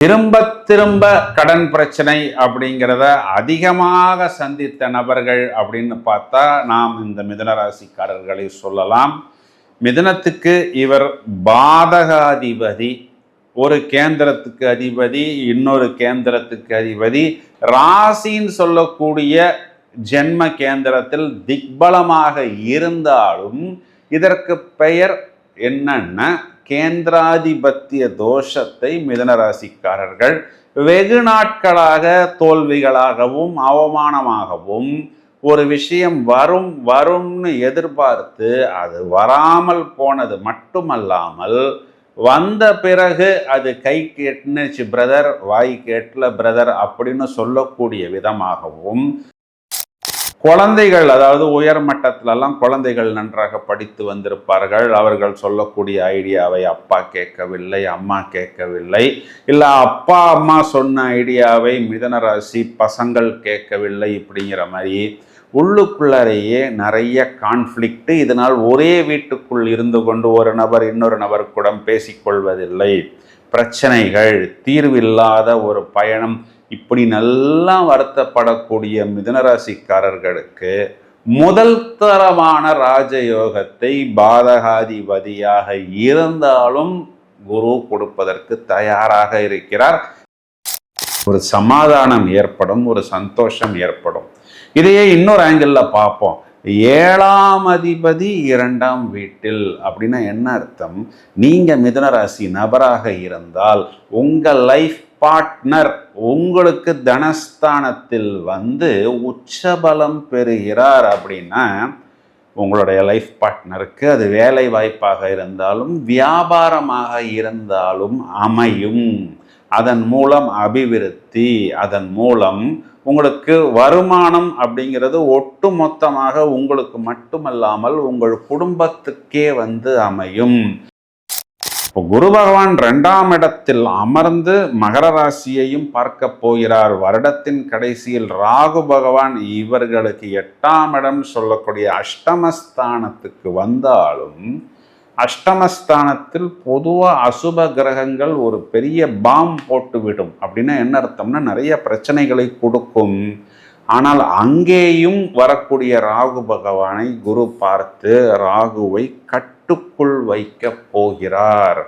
திரும்ப திரும்ப கடன் பிரச்சனை அப்படிங்கிறத அதிகமாக சந்தித்த நபர்கள் அப்படின்னு பார்த்தா நாம் இந்த மிதுன ராசிக்காரர்களை சொல்லலாம். மிதுனத்துக்கு இவர் பாதகாதிபதி, ஒரு கேந்திரத்துக்கு அதிபதி, இன்னொரு கேந்திரத்துக்கு அதிபதி. ராசின்னு சொல்லக்கூடிய ஜென்ம கேந்திரத்தில் திக்பலமாக இருந்தாலும் இதற்கு பெயர் என்னன்னா கேந்திராதிபத்திய தோஷத்தை மிதுன ராசிக்காரர்கள் வெகு நாட்களாக தோல்விகளாகவும் அவமானமாகவும் ஒரு விஷயம் வரும்னு எதிர்பார்த்து அது வராமல் போனது மட்டுமல்லாமல் வந்த பிறகு அது கை கேட்டுனுச்சு பிரதர், வாய் கேட்டல பிரதர் அப்படின்னு சொல்லக்கூடிய விதமாகவும், குழந்தைகள் அதாவது உயர் மட்டத்திலெல்லாம் குழந்தைகள் நன்றாக படித்து வந்திருப்பார்கள். அவர்கள் சொல்லக்கூடிய ஐடியாவை அப்பா கேட்கவில்லை, அம்மா கேட்கவில்லை, இல்லை அப்பா அம்மா சொன்ன ஐடியாவை மிதுன ராசி பசங்கள் கேட்கவில்லை. இப்படிங்கிற மாதிரி உள்ளுக்குள்ளரையே நிறைய கான்ஃப்ளிக்ட். இதனால் ஒரே வீட்டுக்குள் இருந்து கொண்டு ஒரு நபர் இன்னொரு நபர் கூட பேசிக்கொள்வதில்லை. பிரச்சனைகள், தீர்வில்லாத ஒரு பயணம். இப்படி நல்லா வருத்தப்படக்கூடிய மிதுனராசிக்காரர்களுக்கு முதல் தரமான ராஜயோகத்தை பாதகாதிபதியாக இருந்தாலும் குரு கொடுப்பதற்கு தயாராக இருக்கிறார். ஒரு சமாதானம் ஏற்படும், ஒரு சந்தோஷம் ஏற்படும். இதையே இன்னொரு ஆங்கிள் பார்ப்போம். 7ஆம் அதிபதி 2ஆம் வீட்டில் அப்படின்னா என்ன அர்த்தம்? நீங்க மிதுனராசி நபராக இருந்தால் உங்கள் லைஃப் பார்ட்னர் உங்களுக்கு தனஸ்தானத்தில் வந்து உச்சபலம் பெறுகிறார். அப்படின்னா உங்களுடைய லைஃப் பார்ட்னருக்கு அது வேலை வாய்ப்பாக இருந்தாலும் வியாபாரமாக இருந்தாலும் அமையும். அதன் மூலம் அபிவிருத்தி, அதன் மூலம் உங்களுக்கு வருமானம் அப்படிங்கிறது ஒட்டு மொத்தமாக உங்களுக்கு மட்டுமல்லாமல் உங்கள் குடும்பத்துக்கே வந்து அமையும். இப்போ குரு பகவான் 2ஆம் இடத்தில் அமர்ந்து மகர ராசியையும் பார்க்க போகிறார். வருடத்தின் கடைசியில் ராகு பகவான் இவர்களுக்கு 8ஆம் இடம் சொல்லக்கூடிய அஷ்டமஸ்தானத்துக்கு வந்தாலும், அஷ்டமஸ்தானத்தில் பொதுவாக அசுப கிரகங்கள் ஒரு பெரிய பாம் போட்டுவிடும். அப்படின்னா என்ன அர்த்தம்னா நிறைய பிரச்சனைகளை கொடுக்கும். ஆனால் அங்கேயும் வரக்கூடிய ராகு பகவானை குரு பார்த்து ராகுவை கட்டுக்குள் வைக்க போகிறார்.